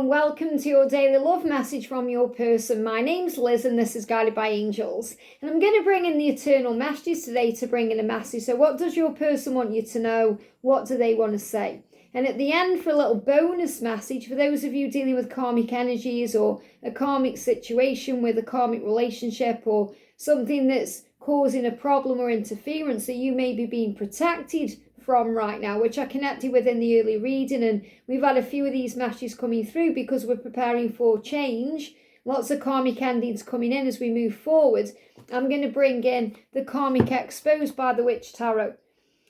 and welcome to your daily love message from your person. My name's Liz and this is Guided by Angels. And I'm going to bring in the eternal messages today to bring in a message. So what does your person want you to know? What do they want to say? And at the end, for a little bonus message, for those of you dealing with karmic energies or a karmic situation with a karmic relationship or something that's causing a problem or interference that you may be being protected from right now, which I connected with in the early reading, and we've had a few of these messages coming through because we're preparing for change, lots of karmic endings coming in as we move forward. I'm going to bring in the Karmic Exposed by the Witch Tarot.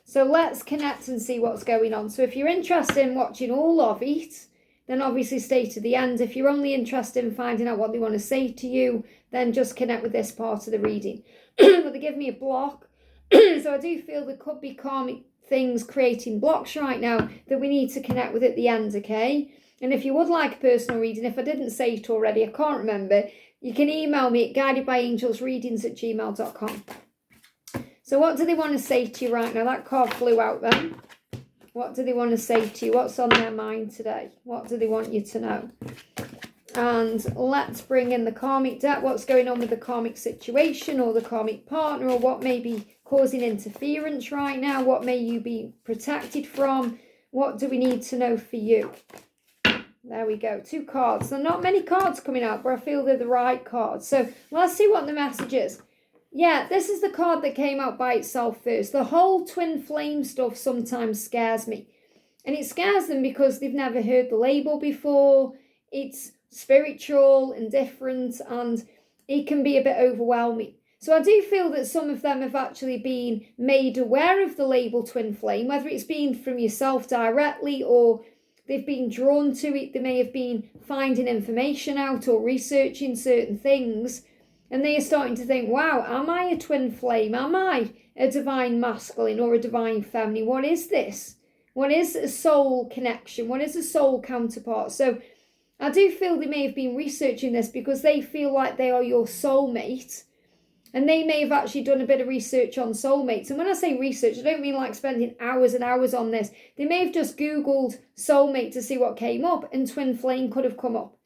So let's connect and see what's going on. So if you're interested in watching all of it, then obviously stay to the end. If you're only interested in finding out what they want to say to you, then just connect with this part of the reading. But they give me a block. So I do feel there could be karmic things creating blocks right now that we need to connect with at the end, okay? And if you would like a personal reading, if I didn't say it already, I can't remember, you can email me at guidedbyangelsreadings@gmail.com. So what do they want to say to you right now? That card flew out then. What do they want to say to you? What's on their mind today? What do they want you to know? And let's bring in the karmic deck. What's going on with the karmic situation or the karmic partner, or what may be causing interference right now? What may you be protected from? What do we need to know for you? There we go. 2 cards. There are not many cards coming out, but I feel they're the right cards. So let's see what the message is. Yeah, this is the card that came out by itself first. The whole twin flame stuff sometimes scares me. And it scares them because they've never heard the label before. It's spiritual and different, and it can be a bit overwhelming. So I do feel that some of them have actually been made aware of the label twin flame, whether it's been from yourself directly or they've been drawn to it. They may have been finding information out or researching certain things, and they are starting to think, wow, am I a twin flame? Am I a divine masculine or a divine feminine? What is this? What is a soul connection? What is a soul counterpart? So I do feel they may have been researching this because they feel like they are your soulmate, and they may have actually done a bit of research on soulmates. And when I say research, I don't mean like spending hours and hours on this. They may have just Googled soulmate to see what came up, and twin flame could have come up.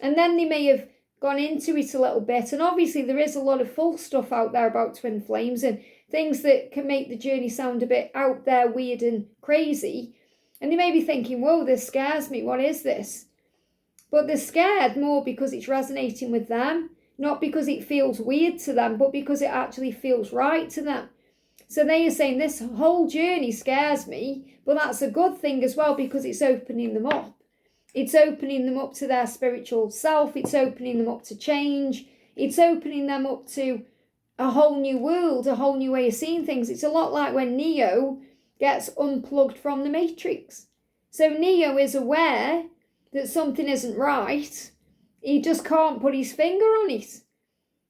And then they may have gone into it a little bit. And obviously there is a lot of false stuff out there about twin flames and things that can make the journey sound a bit out there, weird and crazy. And they may be thinking, whoa, this scares me. What is this? But they're scared more because it's resonating with them, not because it feels weird to them, but because it actually feels right to them. So they are saying this whole journey scares me, but that's a good thing as well because it's opening them up. It's opening them up to their spiritual self. It's opening them up to change. It's opening them up to a whole new world, a whole new way of seeing things. It's a lot like when Neo gets unplugged from the Matrix. So Neo is aware that something isn't right. He just can't put his finger on it.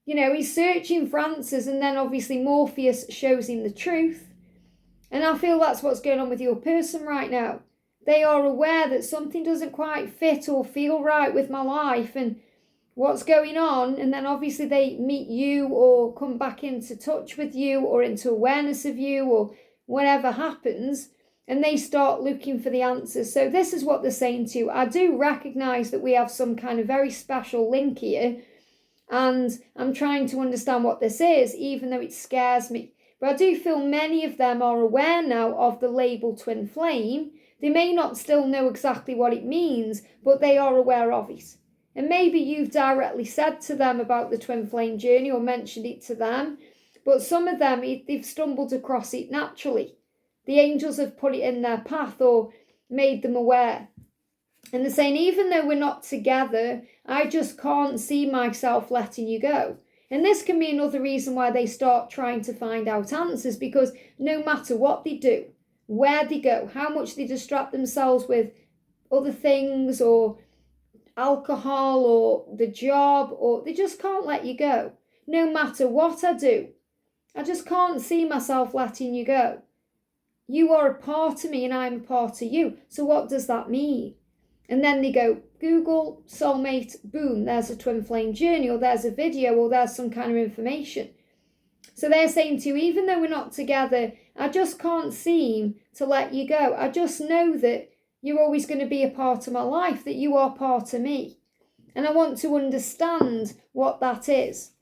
You know, he's searching for answers, and then obviously Morpheus shows him the truth. And I feel that's what's going on with your person right now. They are aware that something doesn't quite fit or feel right with my life and what's going on. And then obviously they meet you or come back into touch with you or into awareness of you or whatever happens. And they start looking for the answers. So this is what they're saying to you. I do recognise that we have some kind of very special link here. And I'm trying to understand what this is, even though it scares me. But I do feel many of them are aware now of the label twin flame. They may not still know exactly what it means, but they are aware of it. And maybe you've directly said to them about the twin flame journey or mentioned it to them. But some of them, they've stumbled across it naturally. The angels have put it in their path or made them aware. And they're saying, even though we're not together, I just can't see myself letting you go. And this can be another reason why they start trying to find out answers, because no matter what they do, where they go, how much they distract themselves with other things or alcohol or the job, or they just can't let you go. No matter what I do, I just can't see myself letting you go. You are a part of me and I'm a part of you. So what does that mean? And then they go, Google soulmate, boom, there's a twin flame journey, or there's a video, or there's some kind of information. So they're saying to you, even though we're not together, I just can't seem to let you go. I just know that You're always going to be a part of my life, that you are part of me. And I want to understand what that is.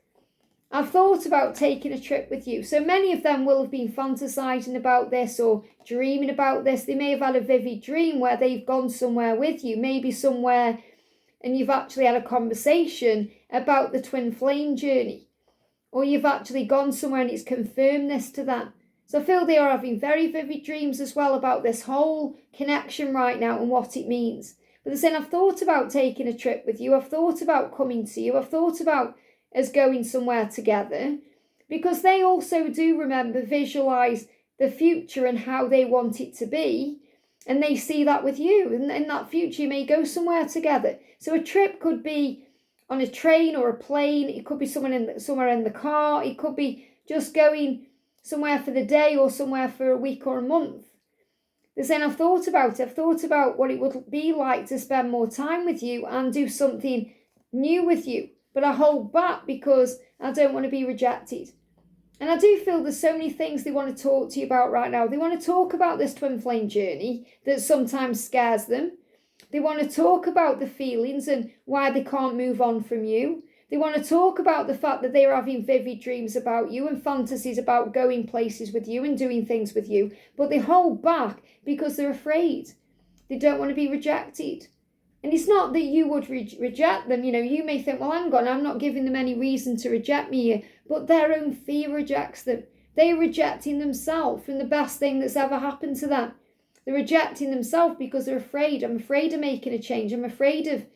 I've thought about taking a trip with you. So many of them will have been fantasizing about this or dreaming about this. They may have had a vivid dream where they've gone somewhere with you, maybe somewhere, and you've actually had a conversation about the twin flame journey. Or you've actually gone somewhere and it's confirmed this to them. So I feel they are having very vivid dreams as well about this whole connection right now and what it means. But they're saying, I've thought about taking a trip with you. I've thought about coming to you. I've thought about us going somewhere together. Because they also do remember, visualize the future and how they want it to be. And they see that with you. And in that future, you may go somewhere together. So a trip could be on a train or a plane. It could be somewhere in the car. It could be just going somewhere for the day or somewhere for a week or a month. They're saying, I've thought about it. I've thought about what it would be like to spend more time with you and do something new with you. But I hold back because I don't want to be rejected. And I do feel there's so many things they want to talk to you about right now. They want to talk about this twin flame journey that sometimes scares them. They want to talk about the feelings and why they can't move on from you. They want to talk about the fact that they're having vivid dreams about you and fantasies about going places with you and doing things with you. But they hold back because they're afraid. They don't want to be rejected. And it's not that you would reject them. You know, you may think, well, hang on, I'm not giving them any reason to reject me here. But their own fear rejects them. They're rejecting themselves from the best thing that's ever happened to them. They're rejecting themselves because they're afraid. I'm afraid of making a change. I'm afraid of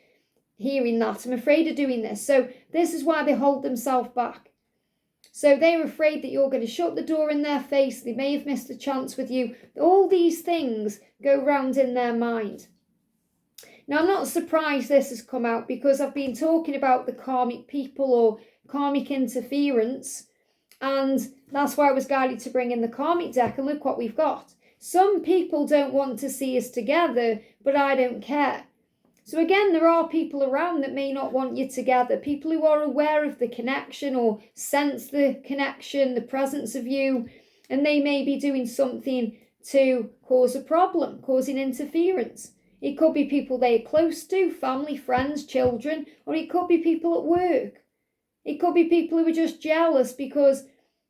hearing that. I'm afraid of doing this. So this is why they hold themselves back. So they're afraid that you're going to shut the door in their face. They may have missed a chance with you. All these things go round in their mind. Now, I'm not surprised this has come out because I've been talking about the karmic people or karmic interference. And that's why I was guided to bring in the karmic deck. And look what we've got. Some people don't want to see us together, but I don't care. So again, there are people around that may not want you together. People who are aware of the connection or sense the connection, the presence of you. And they may be doing something to cause a problem, causing interference. It could be people they're close to, family, friends, children, or it could be people at work. It could be people who are just jealous because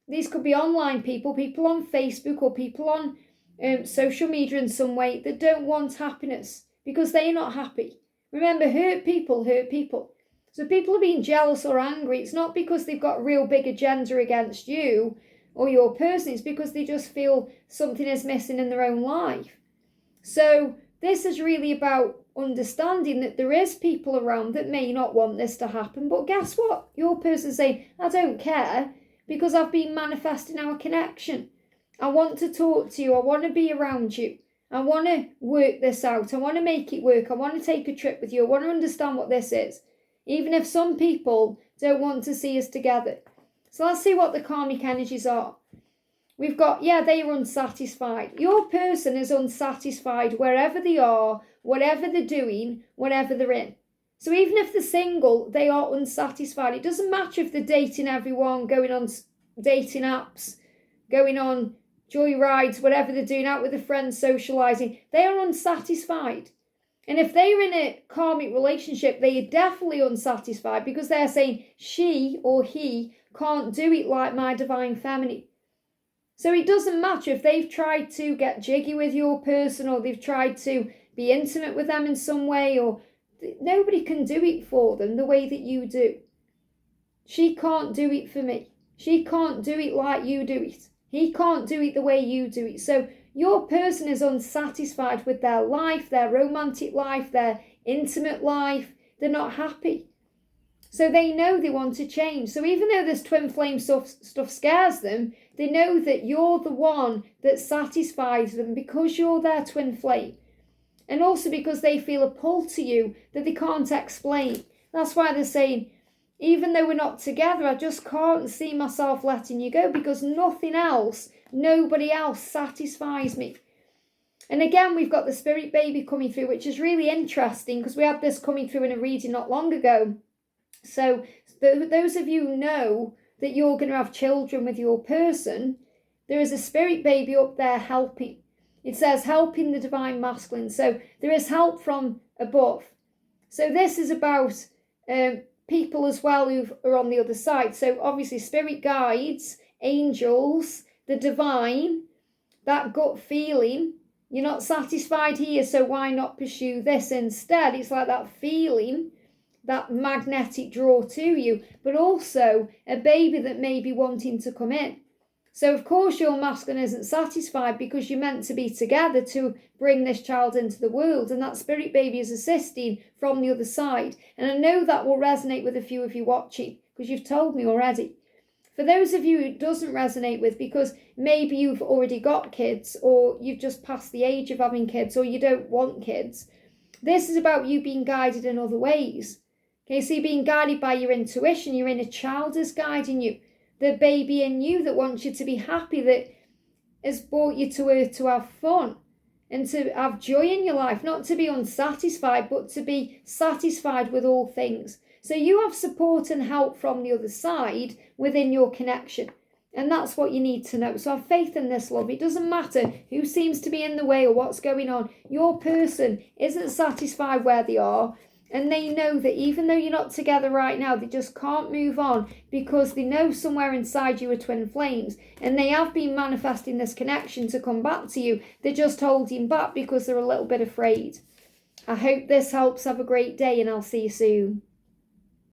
these could be online people, people on Facebook or people on social media in some way that don't want happiness because they're not happy. Remember, hurt people hurt people. So people are being jealous or angry. It's not because they've got a real big agenda against you or your person. It's because they just feel something is missing in their own life. So this is really about understanding that there is people around that may not want this to happen. But guess what? Your person's saying, I don't care because I've been manifesting our connection. I want to talk to you. I want to be around you. I want to work this out. I want to make it work. I want to take a trip with you. I want to understand what this is. Even if some people don't want to see us together. So let's see what the karmic energies are. We've got, they are unsatisfied. Your person is unsatisfied wherever they are, whatever they're doing, whatever they're in. So even if they're single, they are unsatisfied. It doesn't matter if they're dating everyone, going on dating apps, going on joyrides, whatever they're doing, out with their friends, socialising. They are unsatisfied. And if they're in a karmic relationship, they are definitely unsatisfied because they're saying she or he can't do it like my divine feminine. So it doesn't matter if they've tried to get jiggy with your person or they've tried to be intimate with them in some way, or nobody can do it for them the way that you do. She can't do it for me. She can't do it like you do it. He can't do it the way you do it. So your person is unsatisfied with their life, their romantic life, their intimate life. They're not happy. So they know they want to change. So even though this twin flame stuff scares them, they know that you're the one that satisfies them because you're their twin flame. And also because they feel a pull to you that they can't explain. That's why they're saying, even though we're not together, I just can't see myself letting you go because nothing else, nobody else satisfies me. And again, we've got the spirit baby coming through, which is really interesting because we had this coming through in a reading not long ago. So those of you who know that you're going to have children with your person, there is a spirit baby up there helping. It says helping the divine masculine. So there is help from above. So this is about people as well who are on the other side. So obviously spirit guides, angels, the divine, that gut feeling. You're not satisfied here, so why not pursue this instead? It's like that feeling, that magnetic draw to you, but also a baby that may be wanting to come in. So of course your masculine isn't satisfied because you're meant to be together to bring this child into the world, and that spirit baby is assisting from the other side. And I know that will resonate with a few of you watching because you've told me already. For those of you who it doesn't resonate with, because maybe you've already got kids, or you've just passed the age of having kids, or you don't want kids, this is about you being guided in other ways. Okay, so you're being guided by your intuition. Your inner child is guiding you. The baby in you that wants you to be happy, that has brought you to earth to have fun and to have joy in your life, not to be unsatisfied, but to be satisfied with all things. So you have support and help from the other side within your connection. And that's what you need to know. So have faith in this, love. It doesn't matter who seems to be in the way or what's going on. Your person isn't satisfied where they are. And they know that even though you're not together right now, they just can't move on because they know somewhere inside you are twin flames. And they have been manifesting this connection to come back to you. They're just holding back because they're a little bit afraid. I hope this helps. Have a great day, and I'll see you soon.